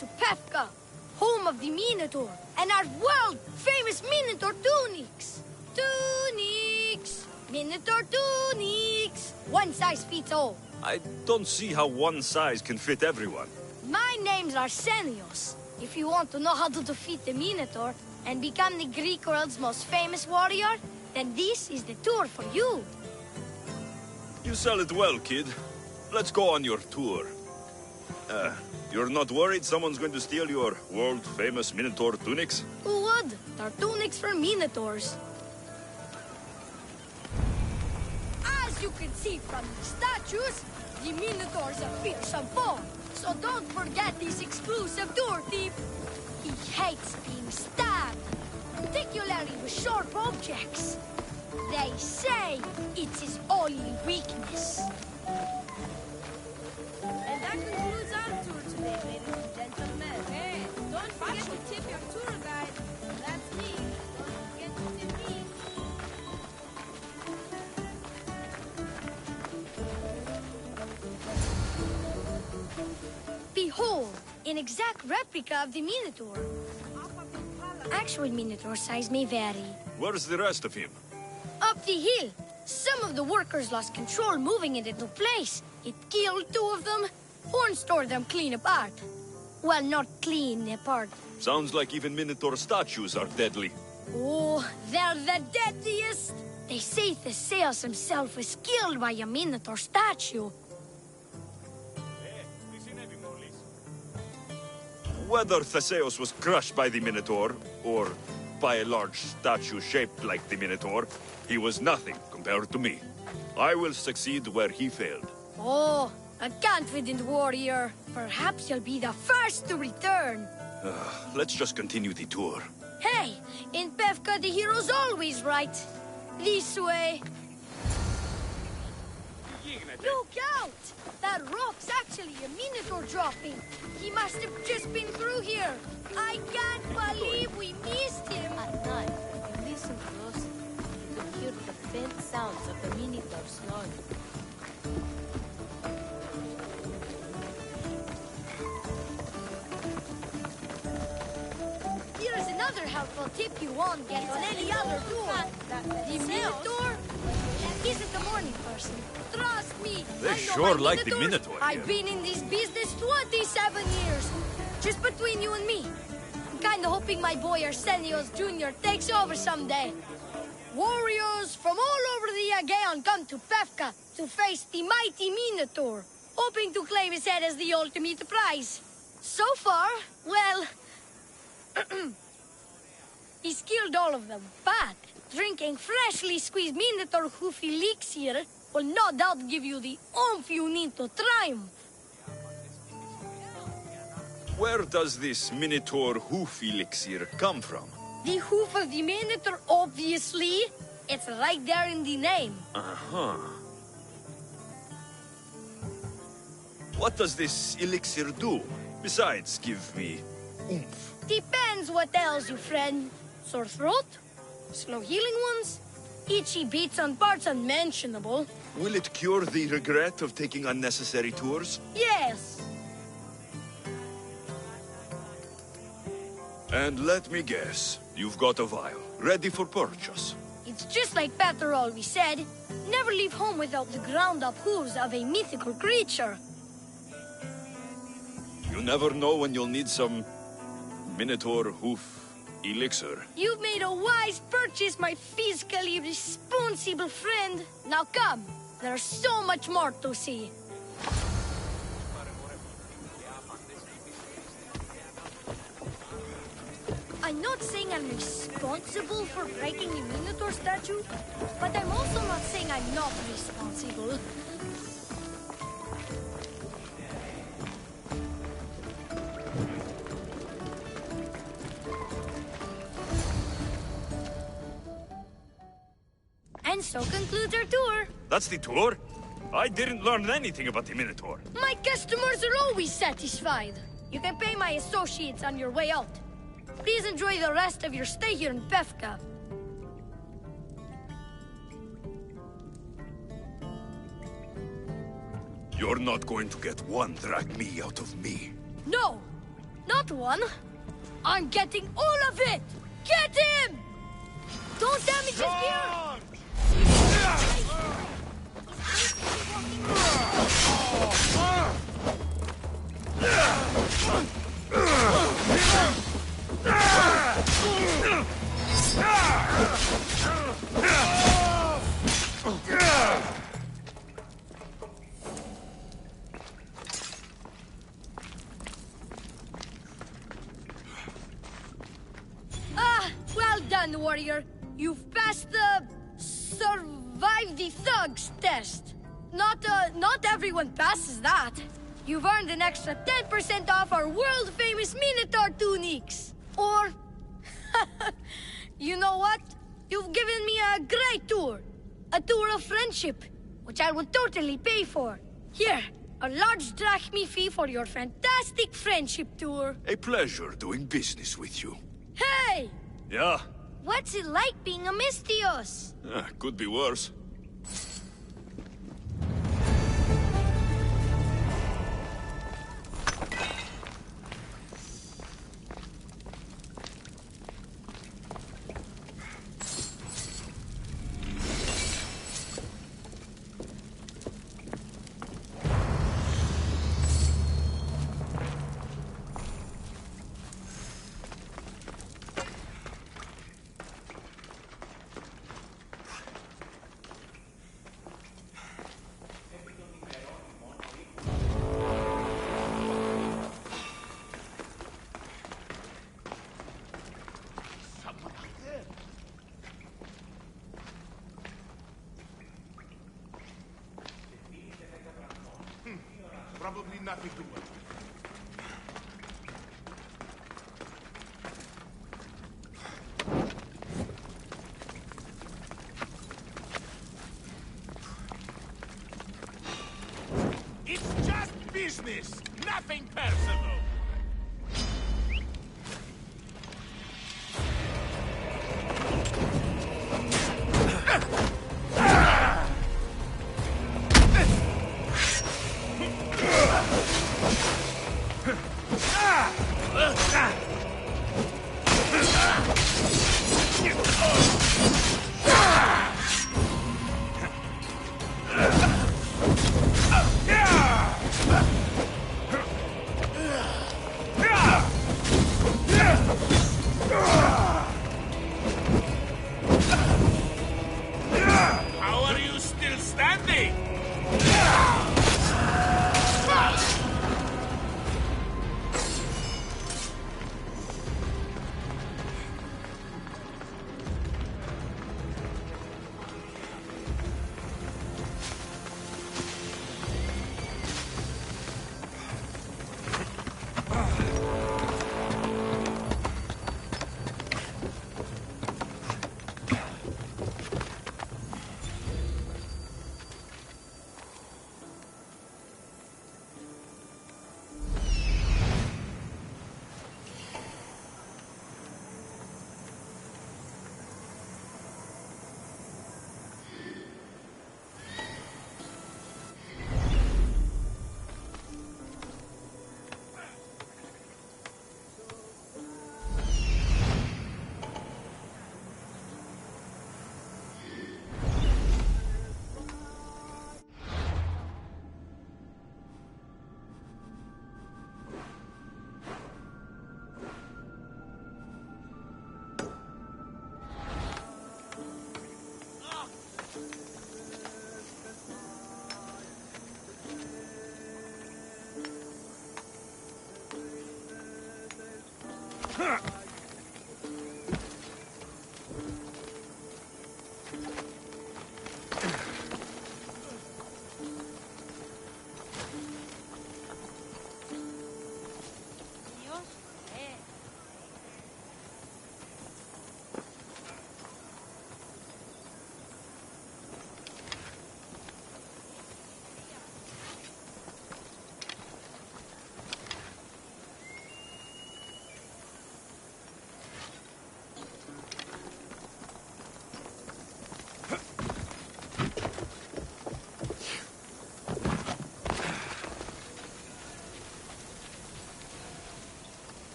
to Pefka, home of the Minotaur, and our world-famous Minotaur tunics. Tunics! Minotaur tunics! One size fits all. I don't see how one size can fit everyone. My name's Arsenios. If you want to know how to defeat the Minotaur and become the Greek world's most famous warrior, then this is the tour for you. You sell it well, kid. Let's go on your tour. You're not worried someone's going to steal your world-famous Minotaur tunics? Who would? They're tunics for Minotaurs. As you can see from the statues, the Minotaur's a fearsome foe. So don't forget this exclusive tour tip. He hates being stabbed, particularly with sharp objects. They say it's his only weakness. And that concludes our tour today, ladies and gentlemen. Hey, don't forget to tip your tour guide. That's me. Don't forget to tip me. Behold, an exact replica of the Minotaur. Actual Minotaur size may vary. Where's the rest of him? Up the hill. Some of the workers lost control moving it into place. It killed two of them. Horns tore them clean apart. Well, not clean apart. Sounds like even Minotaur statues are deadly. Oh, they're the deadliest. They say Theseus himself was killed by a Minotaur statue. Whether Theseus was crushed by the Minotaur, or by a large statue shaped like the Minotaur, he was nothing compared to me. I will succeed where he failed. Oh, a confident warrior. Perhaps you'll be the first to return. Let's just continue the tour. Hey, in Pefka the hero's always right. This way. Look out! That rock's actually a Minotaur dropping. He must have just been through here. I can't believe we missed him. At night, if you listen closely, you can hear the faint sounds of the Minotaur snarling. Here's another helpful tip you won't get on any other tour. The Minotaur isn't a morning person. Trust me. They I know sure my like the Minotaurs. Minotaur here. I've been in this business 27 years. Just between you and me. I'm kinda hoping my boy Arsenios Jr. takes over someday. Warriors from all over the Aegean come to Pefka to face the mighty Minotaur, hoping to claim his head as the ultimate prize. So far, well... he's killed all of them, but drinking freshly squeezed Minotaur hoof elixir will no doubt give you the oomph you need to triumph. Where does this Minotaur hoof elixir come from? The hoof of the Minotaur, obviously. It's right there in the name. Uh-huh. What does this elixir do? Besides, give me oomph. Depends what ails you, friend. Sore throat? Slow healing ones? Itchy bits on parts unmentionable? Will it cure the regret of taking unnecessary tours? Yes. And let me guess, you've got a vial, ready for purchase. It's just like Peter always said. Never leave home without the ground-up hooves of a mythical creature. You never know when you'll need some Minotaur hoof elixir. You've made a wise purchase, my fiscally responsible friend. Now come, there's so much more to see. I'm not saying I'm responsible for breaking the Minotaur statue, but I'm also not saying I'm not responsible. And so concludes our tour. That's the tour? I didn't learn anything about the Minotaur. My customers are always satisfied. You can pay my associates on your way out. Please enjoy the rest of your stay here in Pefka. You're not going to get one drachme out of me. No! Not one. I'm getting all of it! Get him! Don't damage his gear! Well done, warrior. You've passed the survive the thugs test. Not everyone passes that. You've earned an extra 10% off our world-famous Minotaur tunics. Or, you know what? You've given me a great tour. A tour of friendship, which I will totally pay for. Here, a large drachmi fee for your fantastic friendship tour. A pleasure doing business with you. Hey! Yeah? What's it like being a Mystios? Could be worse. Probably nothing to worry. It's just business, nothing personal. How are you still standing?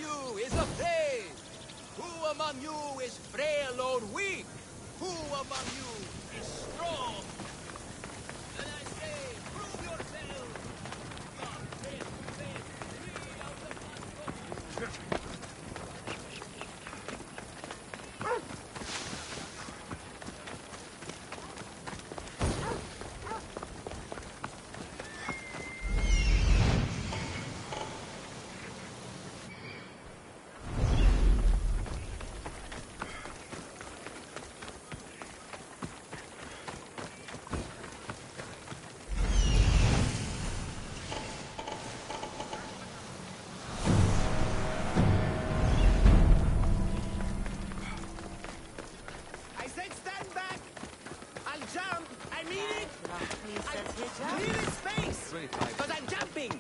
you is afraid? Who among you is frail or weak? Who among you is strong? Then I say, prove yourselves! God, faith, faith, 3 out of 1 go. I said stand back! I'll jump! I mean it! Clear his space! Because I'm jumping!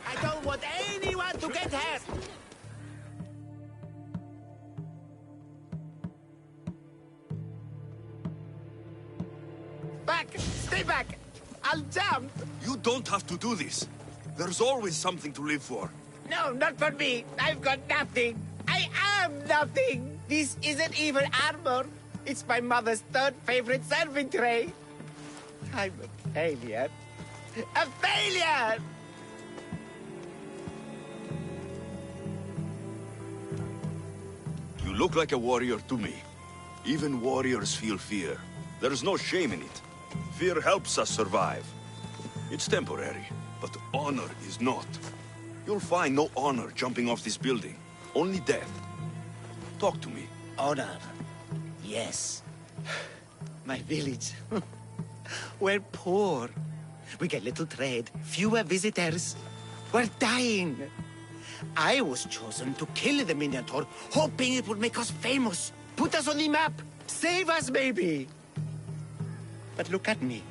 I don't want anyone to get hurt! Back! Stay back! I'll jump! You don't have to do this. There's always something to live for. No, not for me! I've got nothing! I am nothing! This isn't even armor! It's my mother's third favorite serving tray! I'm a failure! A failure! You look like a warrior to me. Even warriors feel fear. There's no shame in it. Fear helps us survive. It's temporary, but honor is not. You'll find no honor jumping off this building. Only death. Talk to me. Honor. Yes. My village. We're poor. We get little trade, fewer visitors. We're dying. I was chosen to kill the Minotaur, hoping it would make us famous, put us on the map, save us maybe. But look at me.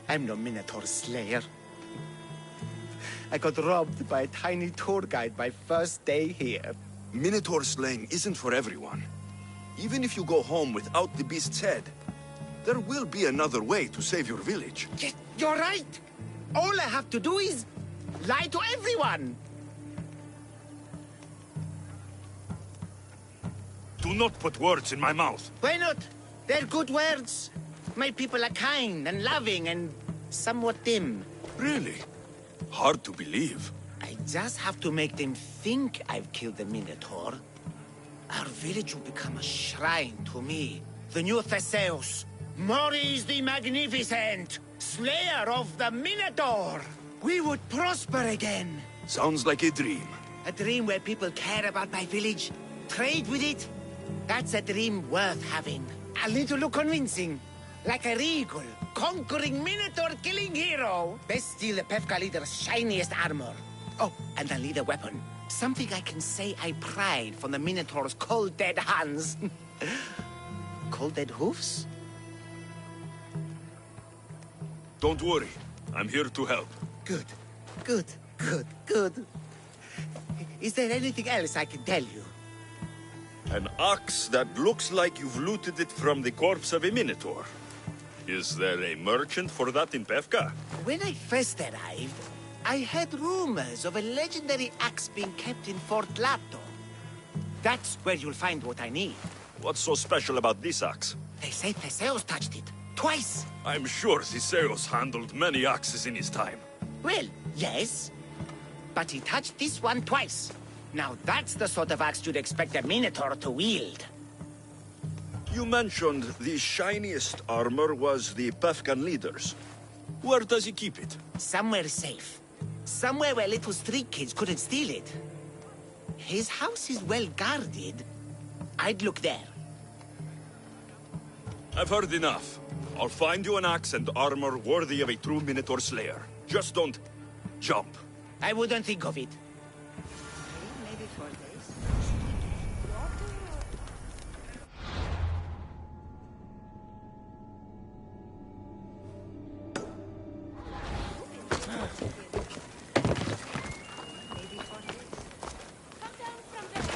I'm no Minotaur slayer. I got robbed by a tiny tour guide my first day here. Minotaur slaying isn't for everyone. Even if you go home without the beast's head, there will be another way to save your village. Yes, you're right. All I have to do is lie to everyone. Do not put words in my mouth. Why not? They're good words. My people are kind and loving and somewhat dim. Really? Hard to believe. I just have to make them think I've killed the Minotaur. Our village will become a shrine to me, the new Theseus, Maurice the Magnificent, slayer of the Minotaur. We would prosper again. Sounds like a dream. A dream where people care about my village, trade with it. That's a dream worth having. I'll need to look convincing. Like a regal, conquering Minotaur-killing hero. Best steal the Pefka leader's shiniest armor. Oh, and I'll need a weapon. Something I can say I pried from the Minotaur's cold dead hands. Cold dead hoofs? Don't worry. I'm here to help. Good, good, good, good. Is there anything else I can tell you? An ox that looks like you've looted it from the corpse of a minotaur. Is there a merchant for that in Pefka? When I first arrived, I heard rumors of a legendary axe being kept in Fort Lato. That's where you'll find what I need. What's so special about this axe? They say Theseus touched it. Twice. I'm sure Theseus handled many axes in his time. Well, yes. But he touched this one twice. Now that's the sort of axe you'd expect a Minotaur to wield. You mentioned the shiniest armor was the Pefkan leader's. Where does he keep it? Somewhere safe. Somewhere where little street kids couldn't steal it. His house is well guarded. I'd look there. I've heard enough. I'll find you an axe and armor worthy of a true Minotaur slayer. Just don't jump. I wouldn't think of it. Maybe 4 days. Come down from there.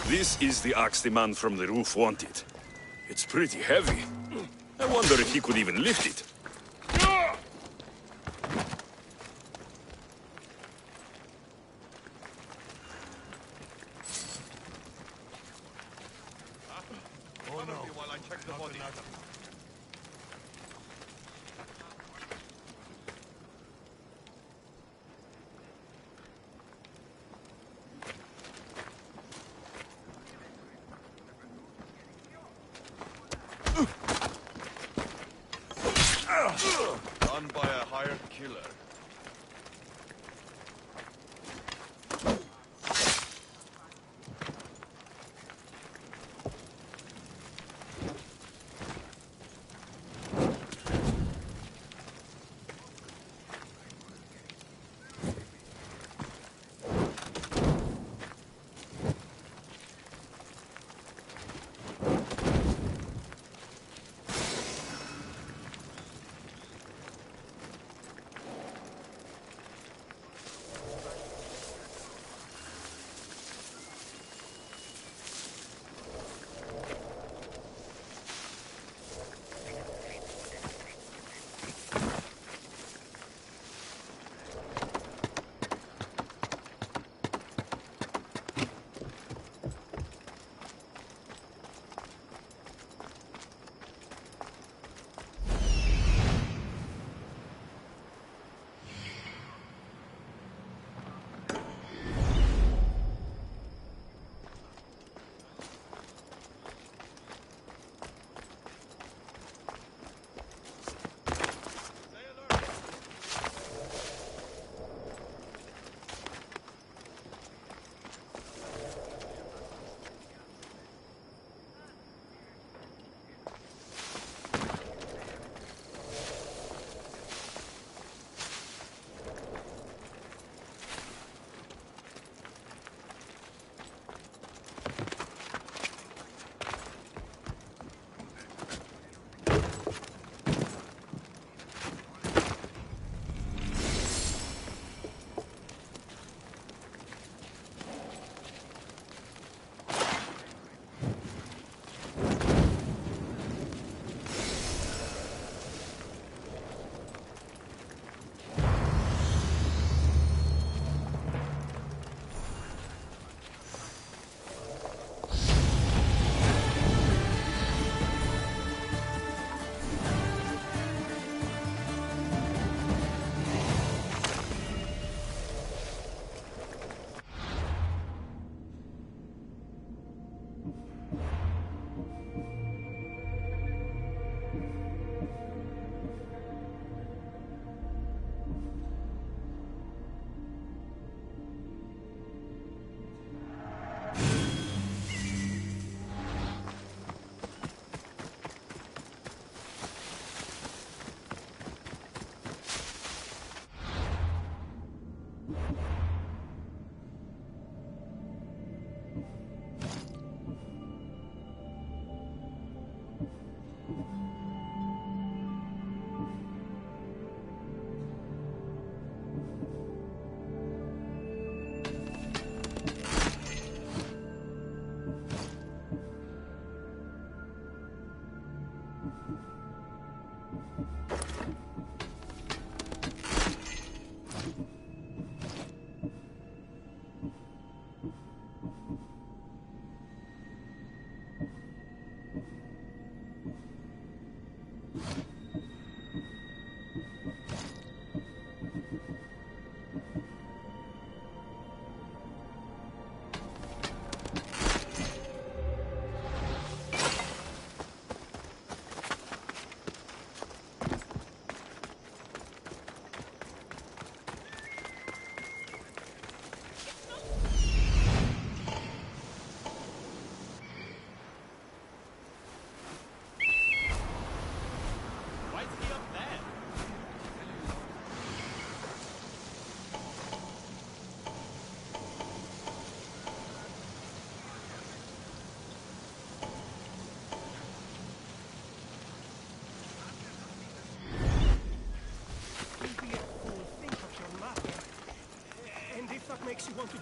This is the axe the man from the roof wanted. It's pretty heavy. I wonder if he could even lift it. While I check the body. Done by a hired killer.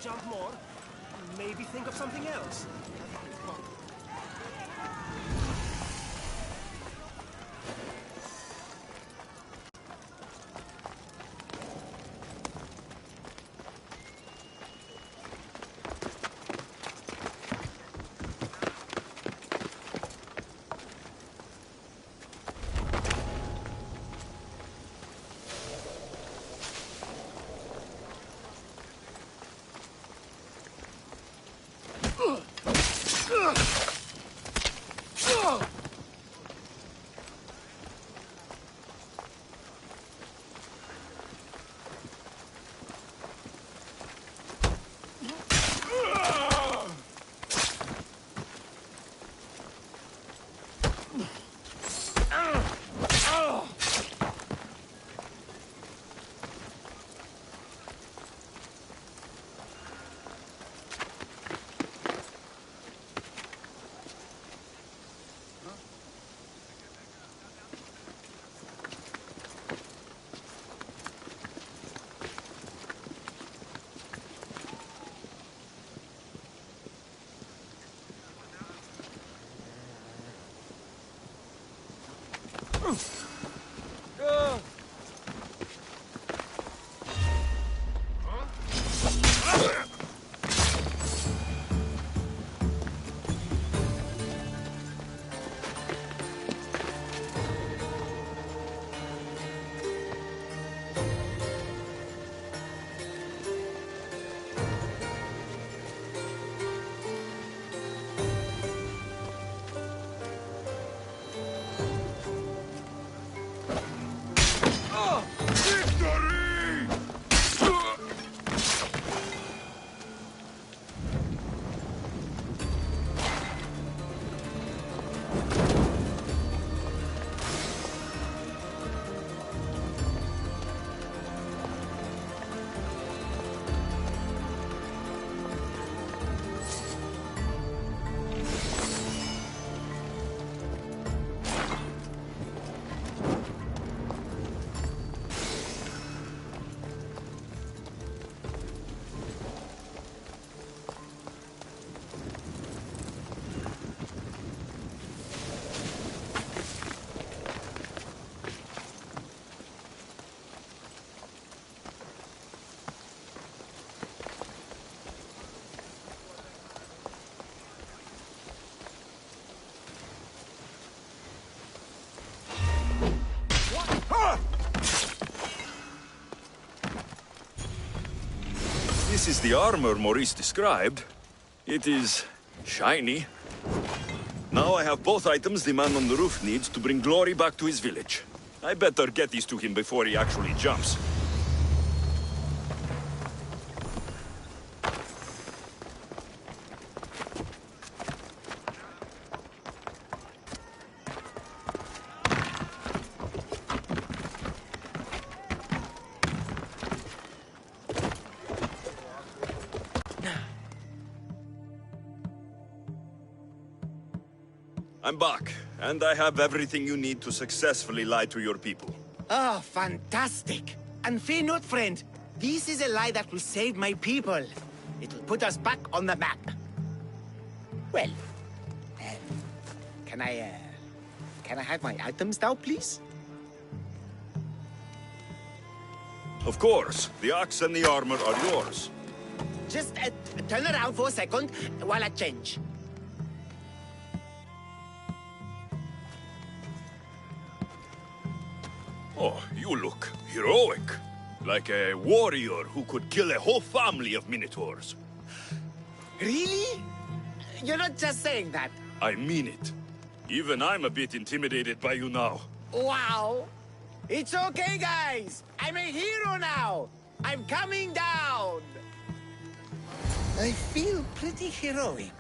jump more, maybe think of something else. This is the armor Maurice described. It is shiny. Now I have both items the man on the roof needs to bring glory back to his village. I better get these to him before he actually jumps. I'm back, and I have everything you need to successfully lie to your people. Oh, fantastic. And fear not, friend. This is a lie that will save my people. It will put us back on the map. Well, can I have my items now, please? Of course. The axe and the armor are yours. Just turn around for a second while I change. Oh, you look heroic. Like a warrior who could kill a whole family of minotaurs. Really? You're not just saying that. I mean it. Even I'm a bit intimidated by you now. Wow. It's okay, guys. I'm a hero now. I'm coming down. I feel pretty heroic.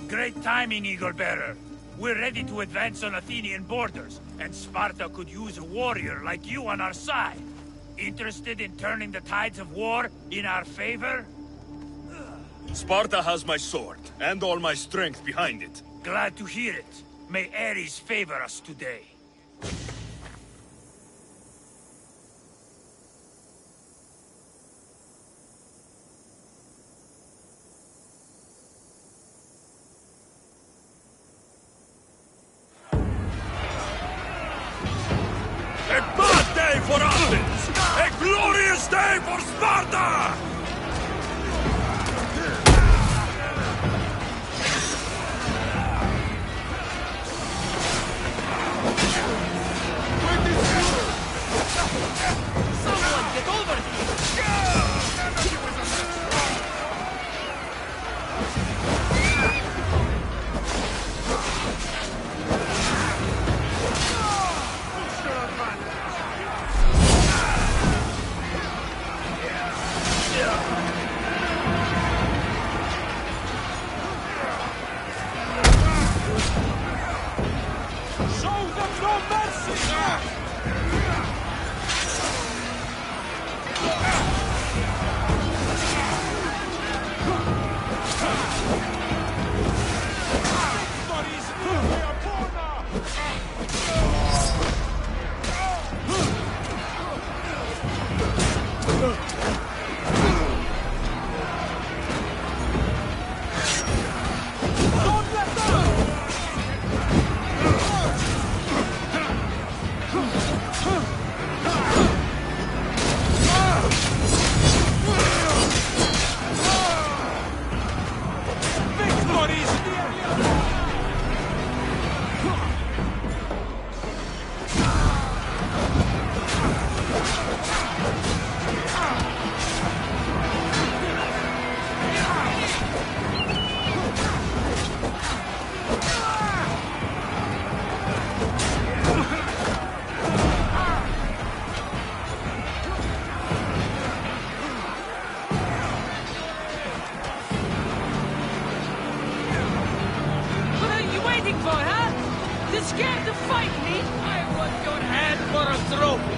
Great timing, Eagle Bearer. We're ready to advance on Athenian borders, and Sparta could use a warrior like you on our side. Interested in turning the tides of war in our favor? Sparta has my sword, and all my strength behind it. Glad to hear it. May Ares favor us today. A bad day for Athens! A glorious day for Sparta! Someone get over here! Show them no mercy! What are you waiting for, huh? You scared to fight me? I want your head for a trophy.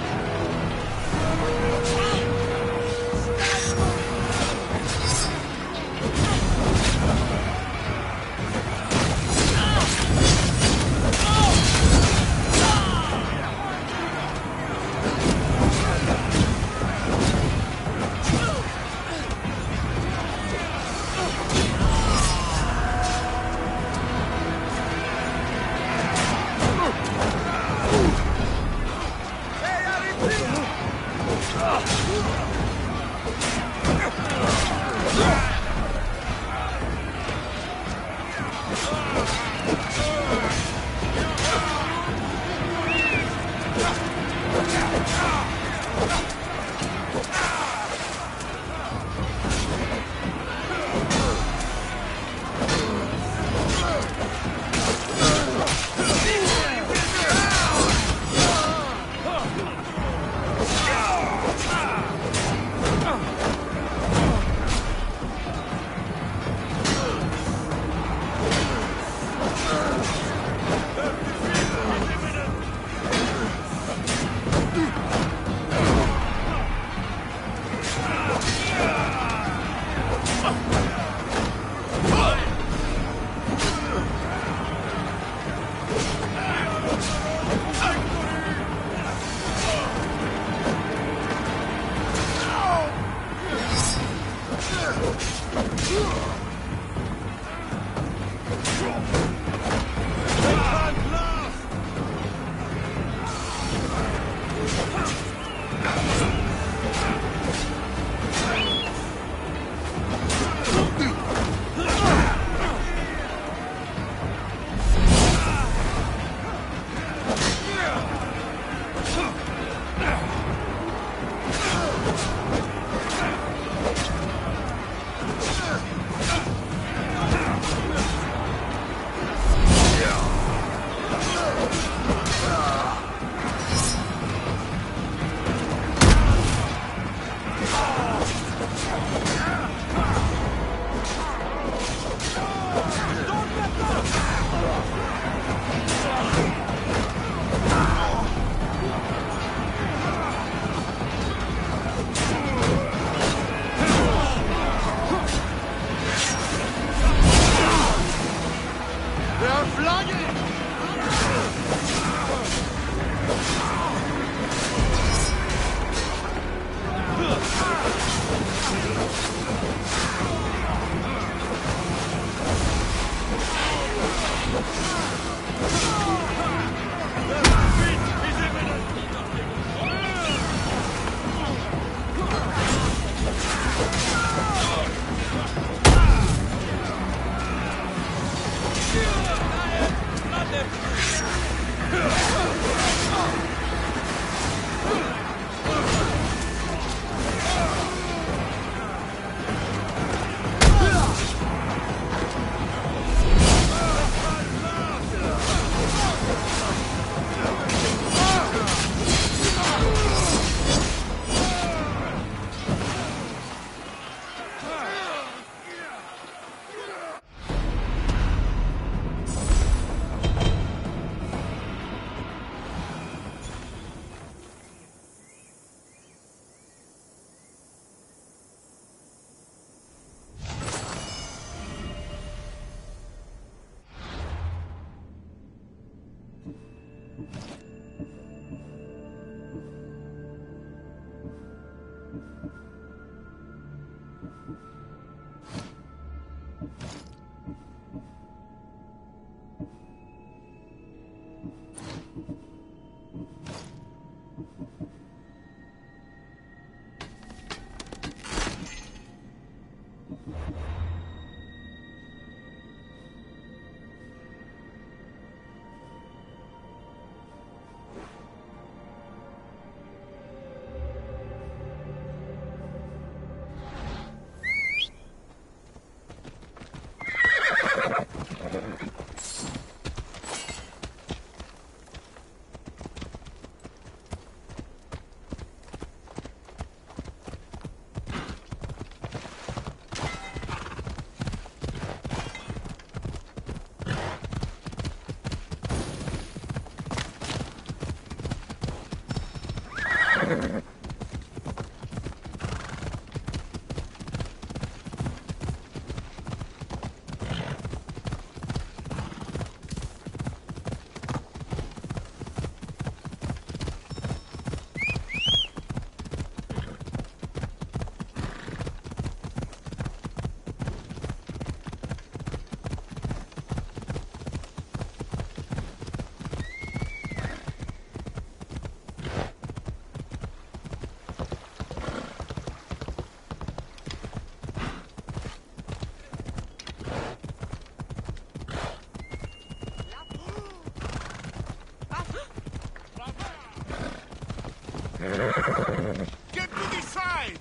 Get to the side!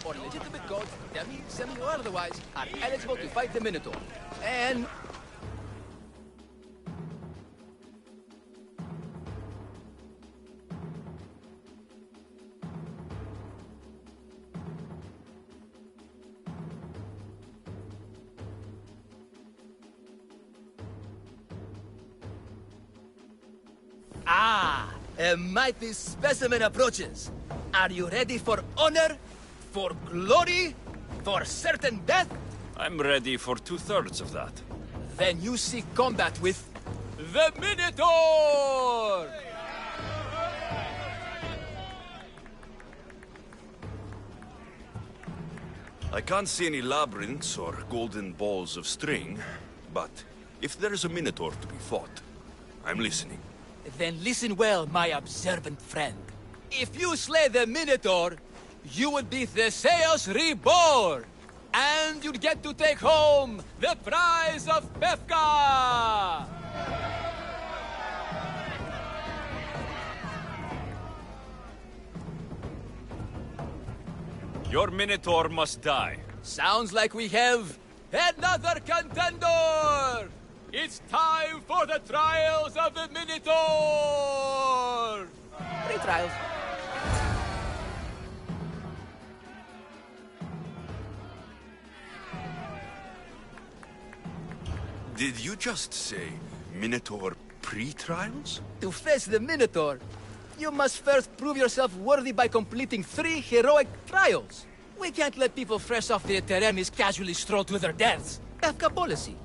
Or legitimate gods, demi, semi, or otherwise, are eligible to fight the Minotaur. And... a mighty specimen approaches. Are you ready for honor? For glory? For certain death? I'm ready for 2/3 of that. Then you seek combat with... the Minotaur! I can't see any labyrinths or golden balls of string, but if there is a Minotaur to be fought, I'm listening. Then listen well, my observant friend. If you slay the Minotaur, you would be Theseus reborn! And you'd get to take home the prize of Befka! Your Minotaur must die. Sounds like we have another contender! It's time for the trials of the Minotaur! 3 trials. Did you just say Minotaur pre-trials? To face the Minotaur, you must first prove yourself worthy by completing 3 heroic trials. We can't let people fresh off the Teremis casually stroll to their deaths. Befka policy.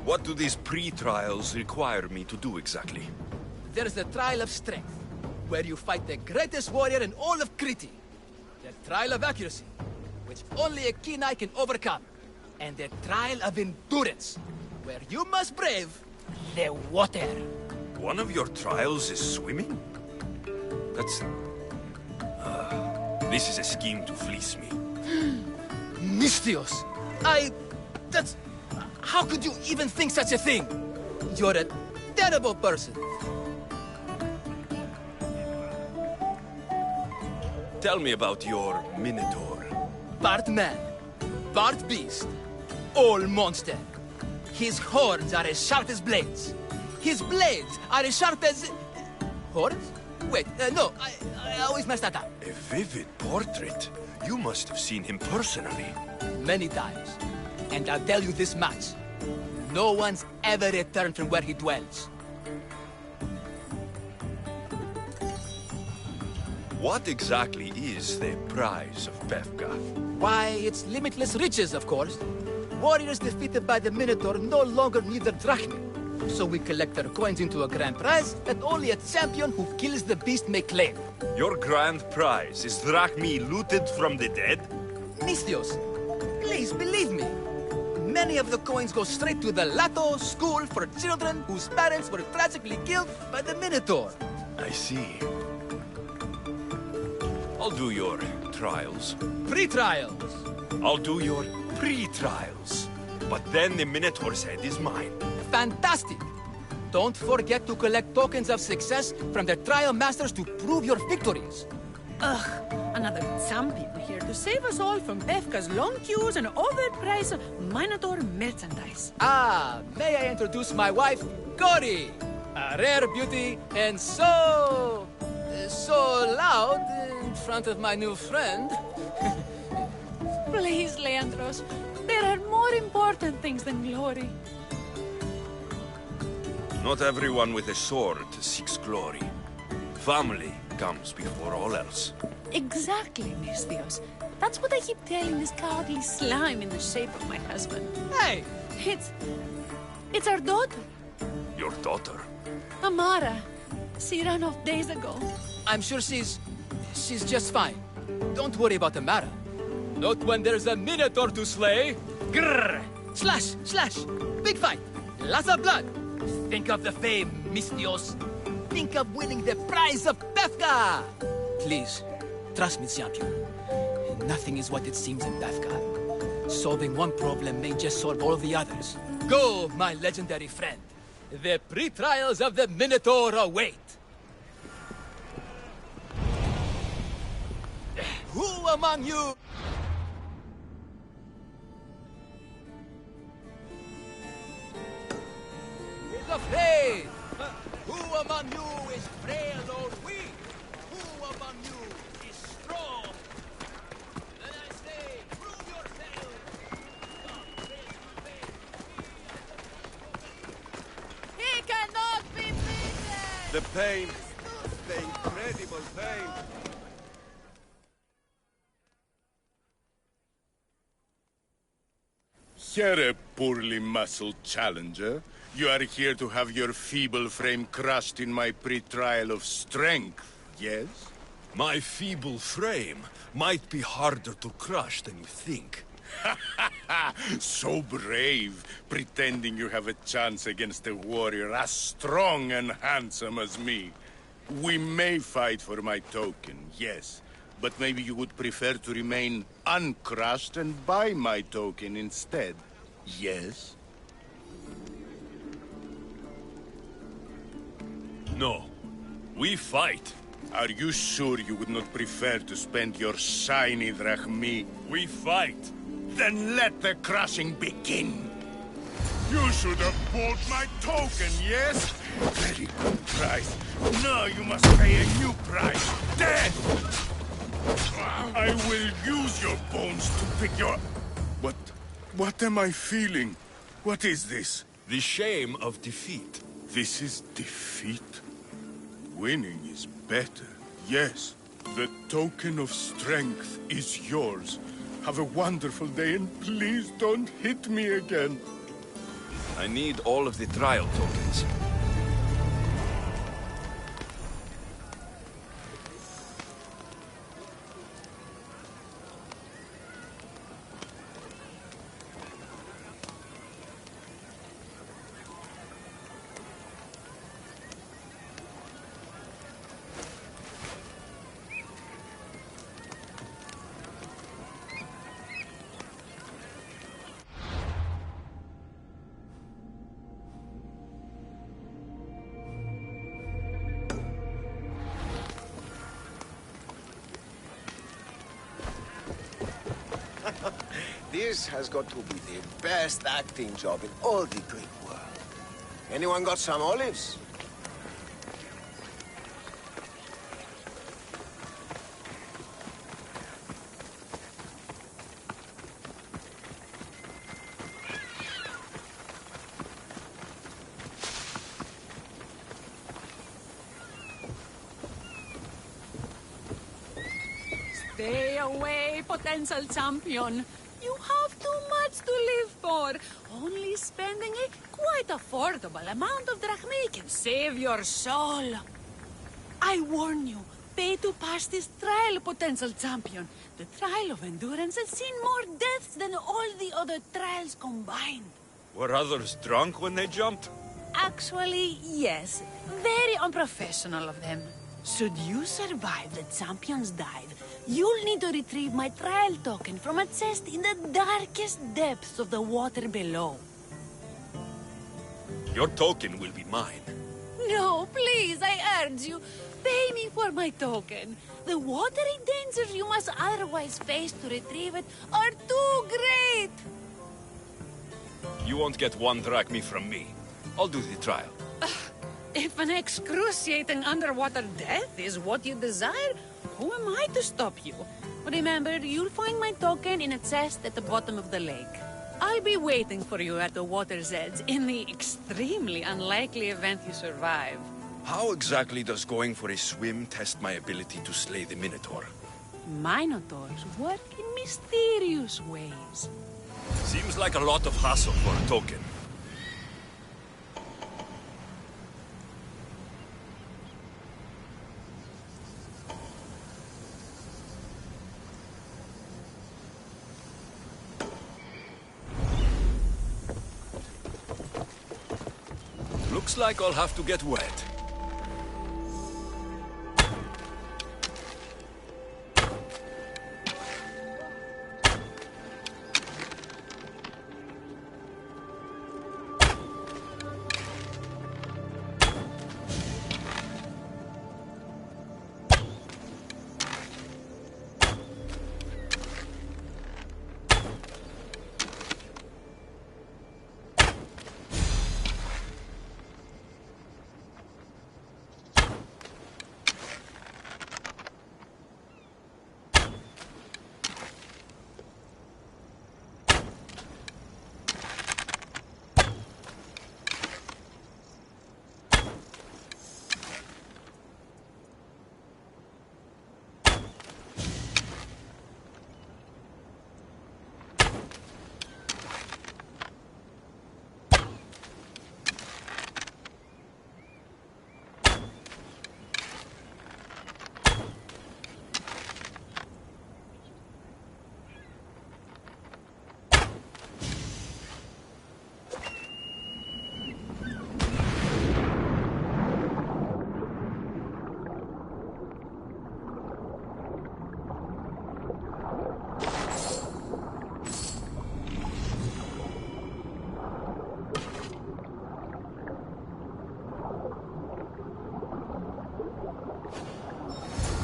What do these pre-trials require me to do exactly? There's the Trial of Strength, where you fight the greatest warrior in all of Crete. The Trial of Accuracy, which only a keen eye can overcome. And the Trial of Endurance, where you must brave the water. One of your trials is swimming? That's... this is a scheme to fleece me. Mystios! That's... How could you even think such a thing? You're a terrible person. Tell me about your Minotaur. Part man, part beast, all monster. His horns are as sharp as blades. His blades are as sharp as... Horns? Wait, no, I always mess that up. A vivid portrait. You must have seen him personally. Many times. And I'll tell you this much. No one's ever returned from where he dwells. What exactly is the prize of Befka? Why, it's limitless riches, of course. Warriors defeated by the Minotaur no longer need their drachma. So we collect their coins into a grand prize that only a champion who kills the beast may claim. Your grand prize is drachmi looted from the dead? Mystios, please believe me. Many of the coins go straight to the Lato School for children whose parents were tragically killed by the Minotaur. I see. I'll do your trials. Pre-trials. I'll do your pre-trials. But then the Minotaur's head is mine. Fantastic! Don't forget to collect tokens of success from the trial masters to prove your victories. Ugh, another some people here to save us all from Befka's long queues and overpriced Minotaur merchandise. Ah, may I introduce my wife, Cory? A rare beauty and so loud in front of my new friend. Please, Leandros, there are more important things than glory. Not everyone with a sword seeks glory. Family comes before all else. Exactly, Misthios. That's what I keep telling this cowardly slime in the shape of my husband. Hey! It's our daughter, Your daughter? Amara. She ran off days ago. I'm sure she's just fine. Don't worry about Amara. Not when there's a Minotaur to slay. Grrr! Slash! Slash! Big fight! Lots of blood! Think of the fame, Misthios. Think of winning the prize of Befka! Please, trust me, champion. Nothing is what it seems in Befka. Solving one problem may just solve all the others. Go, my legendary friend. The pre-trials of the Minotaur await. Who among you... is afraid? Who among you is frail or weak? Who among you is strong? Then I say, prove yourself! He cannot be beaten! The pain, the incredible pain. Here, a poorly muscled challenger. You are here to have your feeble frame crushed in my pre-trial of strength, yes? My feeble frame might be harder to crush than you think. So brave, pretending you have a chance against a warrior as strong and handsome as me. We may fight for my token, yes, but maybe you would prefer to remain uncrushed and buy my token instead, yes? No. We fight. Are you sure you would not prefer to spend your shiny drachmi? We fight. Then let the crushing begin. You should have bought my token, yes? Very good price. Now you must pay a new price. Dead! I will use your bones to pick your... What am I feeling? What is this? The shame of defeat. This is defeat? Winning is better, yes. The token of strength is yours. Have a wonderful day and please don't hit me again. I need all of the trial tokens. This has got to be the best acting job in all the Greek world. Anyone got some olives? Stay away, potential champion. You have too much to live for. Only spending a quite affordable amount of drachmi can save your soul. I warn you, pay to pass this trial, potential champion. The trial of endurance has seen more deaths than all the other trials combined. Were others drunk when they jumped? Actually, yes. Very unprofessional of them. Should you survive the champion's dive, you'll need to retrieve my trial token from a chest in the darkest depths of the water below. Your token will be mine. No, please, I urge you. Pay me for my token. The watery dangers you must otherwise face to retrieve it are too great. You won't get one drachme from me. I'll do the trial. If an excruciating underwater death is what you desire, who am I to stop you? Remember, you'll find my token in a chest at the bottom of the lake. I'll be waiting for you at the water's edge in the extremely unlikely event you survive. How exactly does going for a swim test my ability to slay the Minotaur? Minotaurs work in mysterious ways. Seems like a lot of hassle for a token. Looks like I'll have to get wet.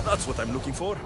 That's what I'm looking for.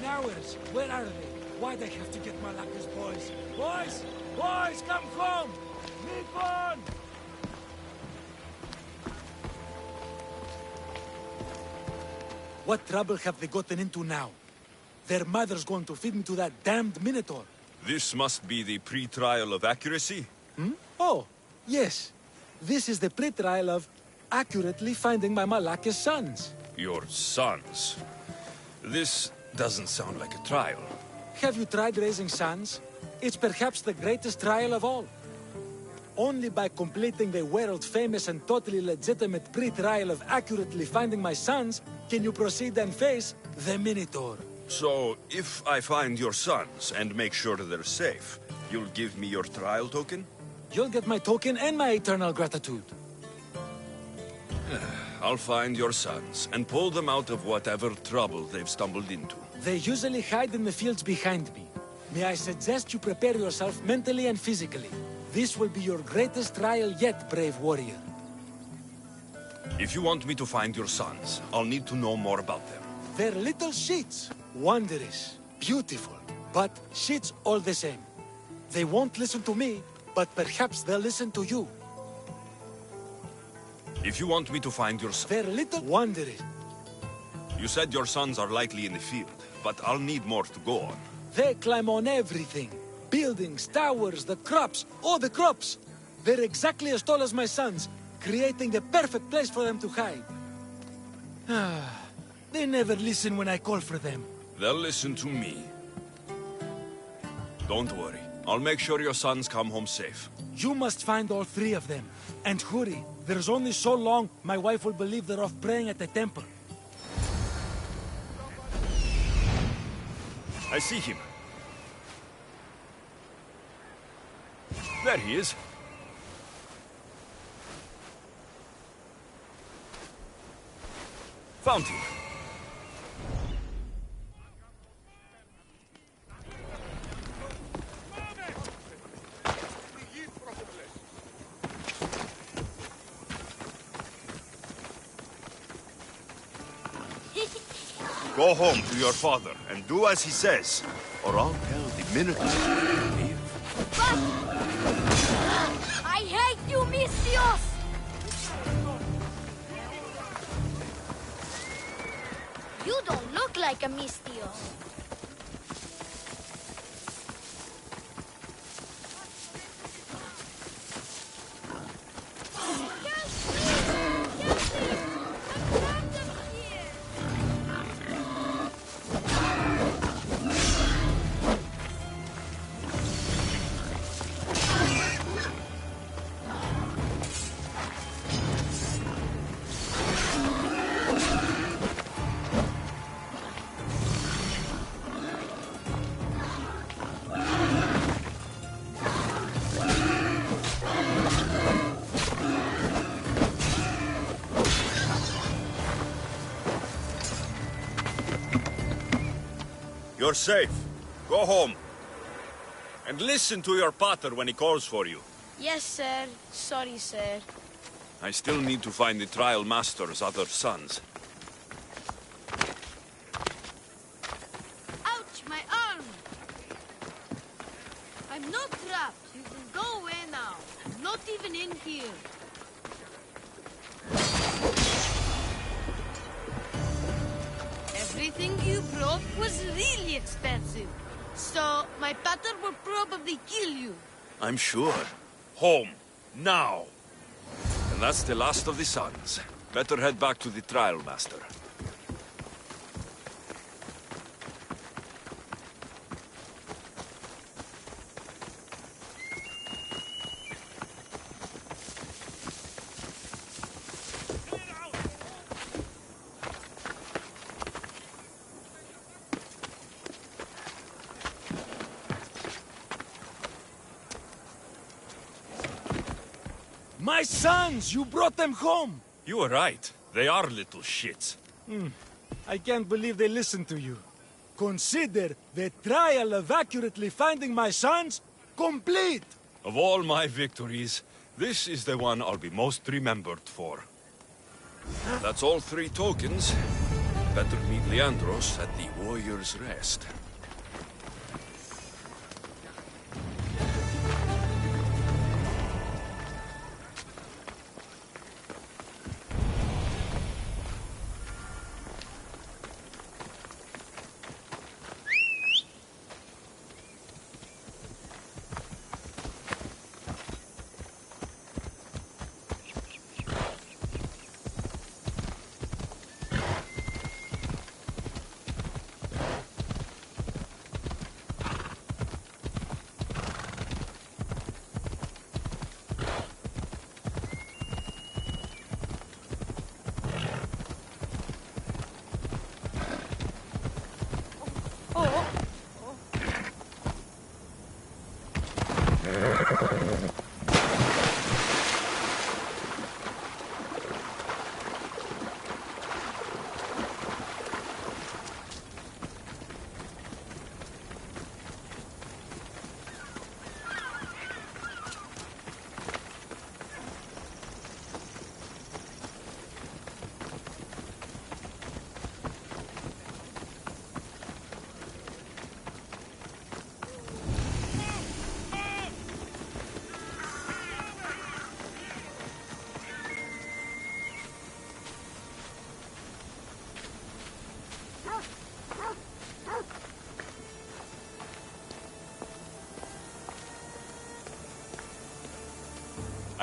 Hours. Where are they? Why'd I have to get Malaka's boys? Boys! Boys, come home! Nippon! What trouble have they gotten into now? Their mother's going to feed me to that damned Minotaur. This must be the pre-trial of accuracy? Oh, yes. This is the pre-trial of accurately finding my Malaka's sons. Your sons? This doesn't sound like a trial. Have you tried raising sons? It's perhaps the greatest trial of all. Only by completing the world-famous and totally legitimate pre-trial of accurately finding my sons can you proceed and face the Minotaur. So, if I find your sons and make sure they're safe, you'll give me your trial token? You'll get my token and my eternal gratitude. I'll find your sons and pull them out of whatever trouble they've stumbled into. They usually hide in the fields behind me. May I suggest you prepare yourself mentally and physically. This will be your greatest trial yet, brave warrior. If you want me to find your sons, I'll need to know more about them. They're little shits. Wondrous, beautiful, but shits all the same. They won't listen to me, but perhaps they'll listen to you. If you want me to find your sons... They're little wondrous. You said your sons are likely in the field, but I'll need more to go on. They climb on everything. Buildings, towers, the crops. Oh, the crops! They're exactly as tall as my sons, creating the perfect place for them to hide. They never listen when I call for them. They'll listen to me. Don't worry. I'll make sure your sons come home safe. You must find all three of them. And hurry. There's only so long my wife will believe they're off praying at the temple. I see him. There he is. Found him. Go home to your father and do as he says, or I'll tell the Minotaur to leave. I hate you, Mistios! You don't look like a Mistios. You're safe. Go home. And listen to your pater when he calls for you. Yes, sir. Sorry, sir. I still need to find the trial master's other sons. Ouch, my arm! I'm not trapped. You can go away now. I'm not even in here. Everything you brought was really expensive. So, my pater will probably kill you. I'm sure. Home. Now. And that's the last of the sons. Better head back to the trial master. My sons! You brought them home! You were right. They are little shits. I can't believe they listened to you. Consider the trial of accurately finding my sons complete! Of all my victories, this is the one I'll be most remembered for. That's all 3 tokens. Better meet Leandros at the Warrior's Rest.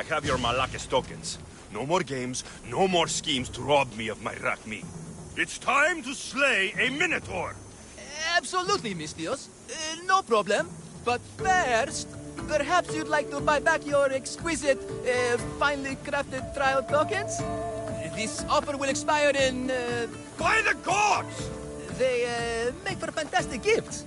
I have your Malakis tokens. No more games, no more schemes to rob me of my Rakmi. It's time to slay a Minotaur! Absolutely, Mistios. No problem. But first, perhaps you'd like to buy back your exquisite, finely crafted trial tokens? This offer will expire in, By the gods! They, make for fantastic gifts.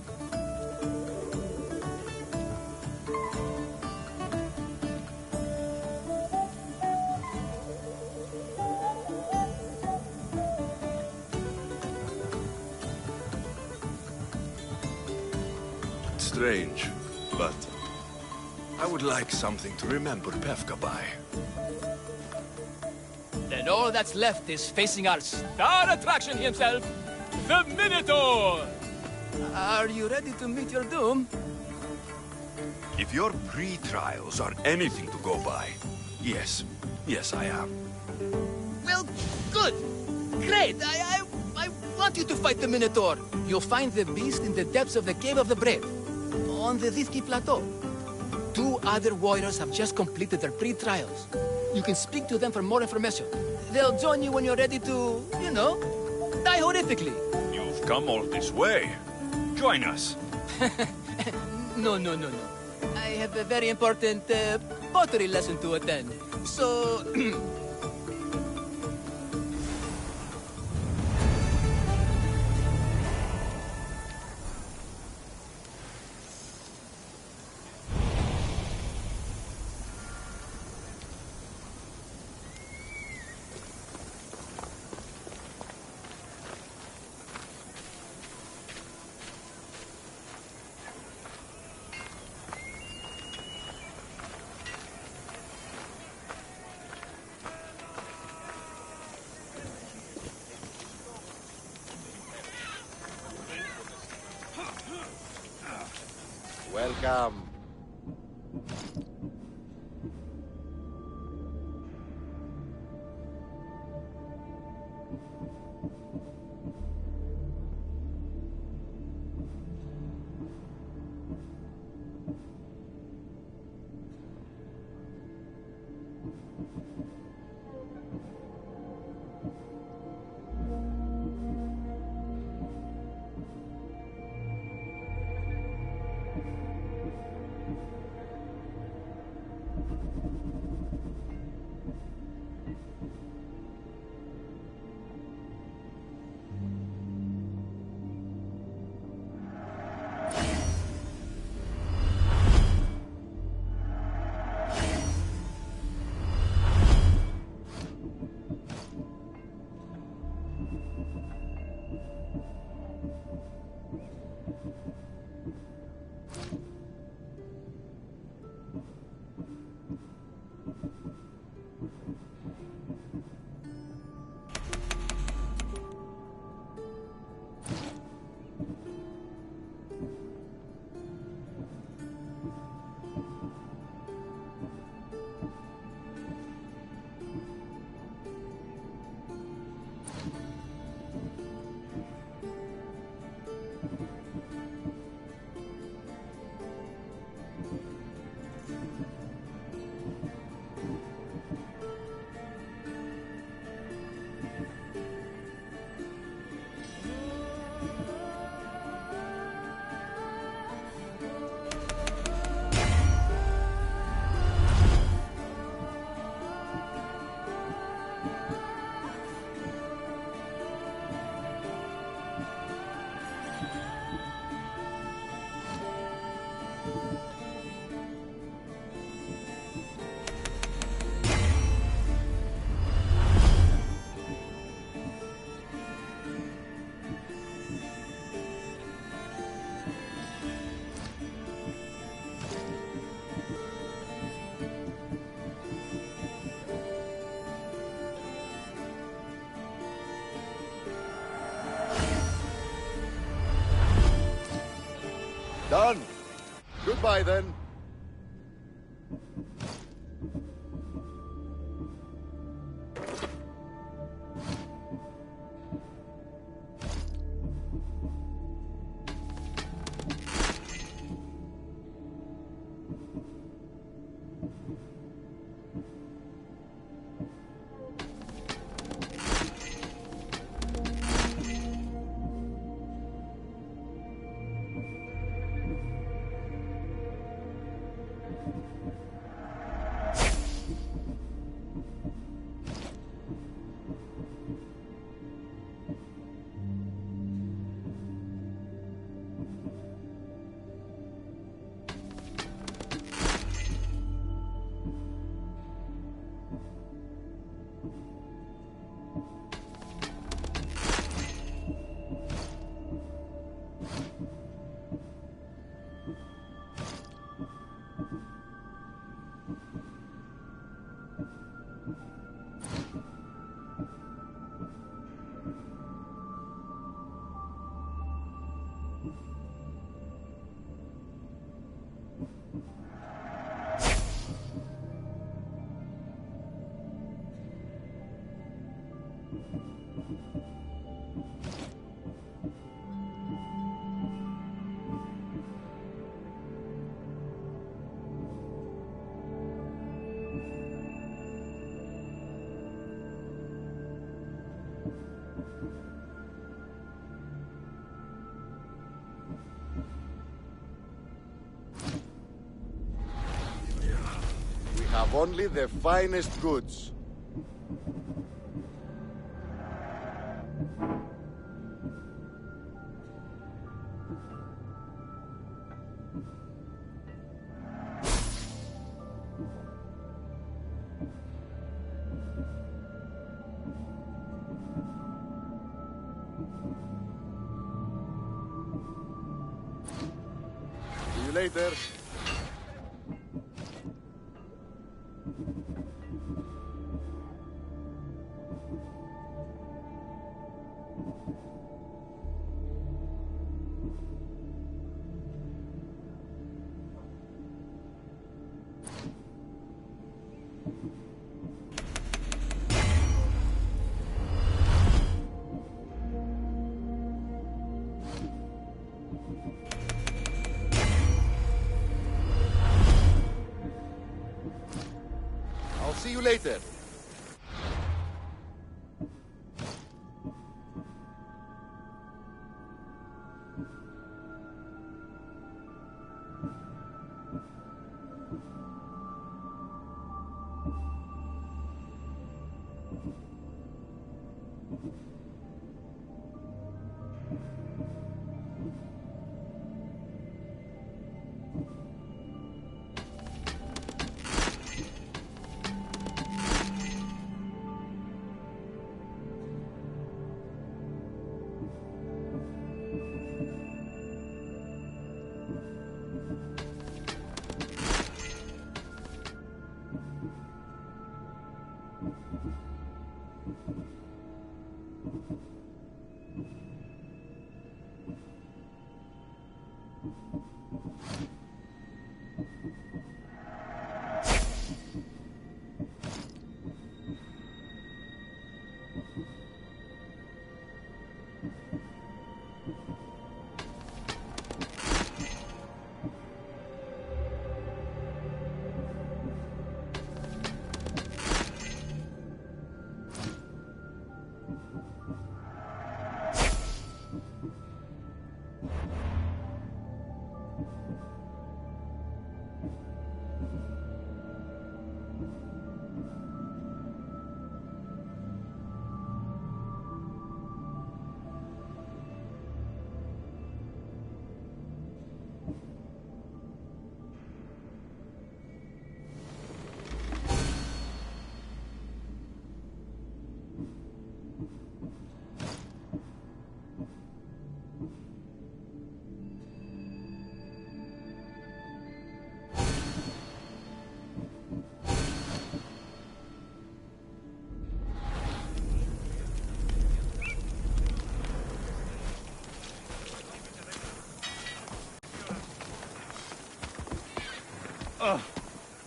Strange, but I would like something to remember Pevka by. Then all that's left is facing our star attraction himself, the Minotaur! Are you ready to meet your doom? If your pre-trials are anything to go by, yes. Yes, I am. Well, good. Great. I want you to fight the Minotaur. You'll find the beast in the depths of the Cave of the Brave, on the Thithki Plateau. 2 other warriors have just completed their pre-trials. You can speak to them for more information. They'll join you when you're ready to, you know, die horrifically. You've come all this way. Join us. No. I have a very important pottery lesson to attend. So... Welcome. Done. Goodbye, then. Have only the finest goods. See you later. See you later.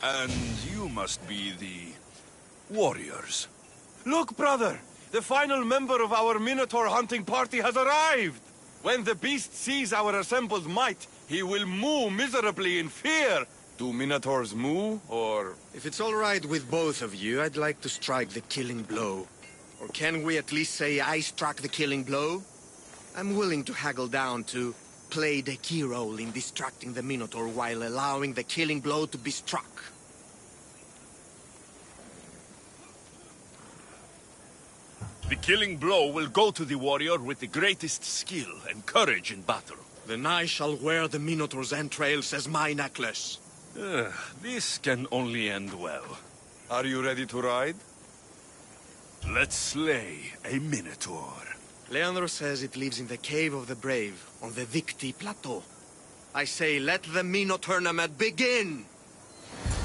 And you must be the warriors. Look, brother! The final member of our Minotaur hunting party has arrived! When the beast sees our assembled might, he will moo miserably in fear. Do Minotaurs moo, or...? If it's all right with both of you, I'd like to strike the killing blow. Or can we at least say I struck the killing blow? I'm willing to haggle down to play the key role in distracting the Minotaur while allowing the killing blow to be struck. The killing blow will go to the warrior with the greatest skill and courage in battle. Then I shall wear the Minotaur's entrails as my necklace. This can only end well. Are you ready to ride? Let's slay a Minotaur. Leandro says it lives in the Cave of the Brave, on the Victi Plateau. I say, let the Minotaur tournament begin!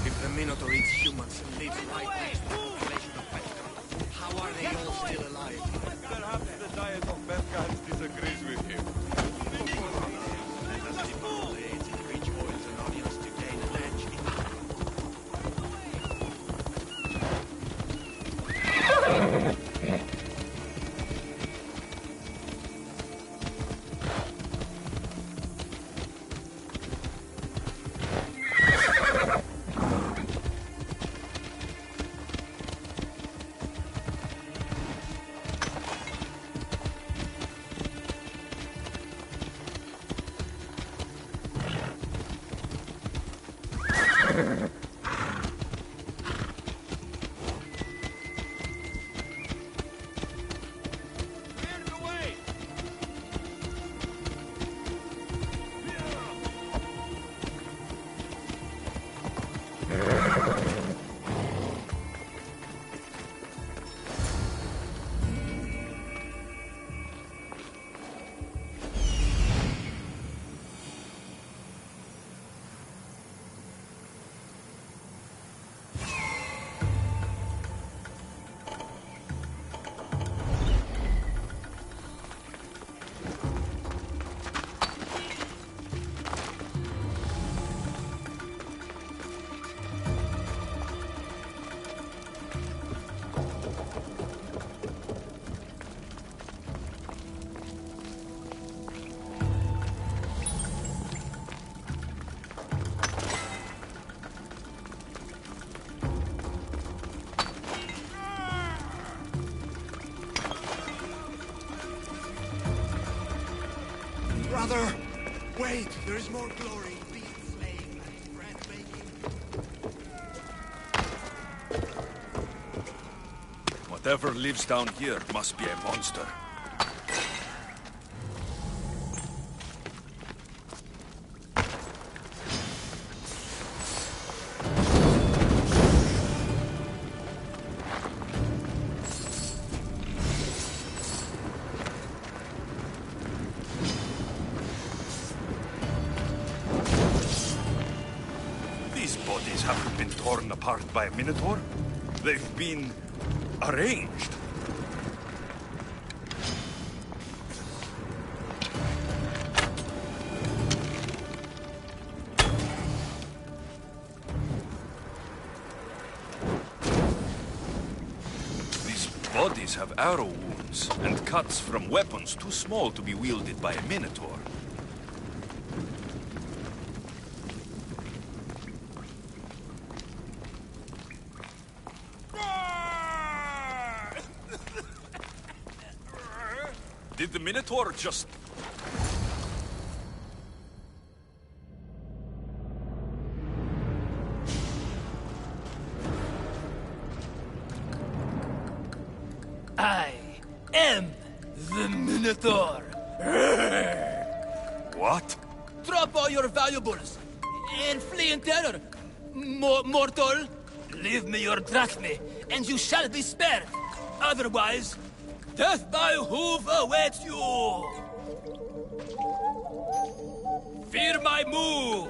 If the Minotaur eats humans and lives right next to the population of Bethka, how are they all still alive? Perhaps the Diet of Bethka disagrees with him. Let us devour blades and rich oils and onions to gain an edge. Brother! Wait! There is more glory in beast slaying than in bread baking. Whatever lives down here must be a monster. Bodies haven't been torn apart by a Minotaur. They've been arranged. These bodies have arrow wounds and cuts from weapons too small to be wielded by a Minotaur. Did the Minotaur just... I am the Minotaur. What? Drop all your valuables and flee in terror. Mortal, leave me your drachme, and you shall be spared. Otherwise, death by hoof awaits you! Fear my move!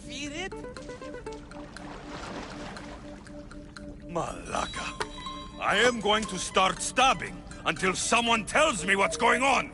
Fear it? Malaka. I am going to start stabbing until someone tells me what's going on.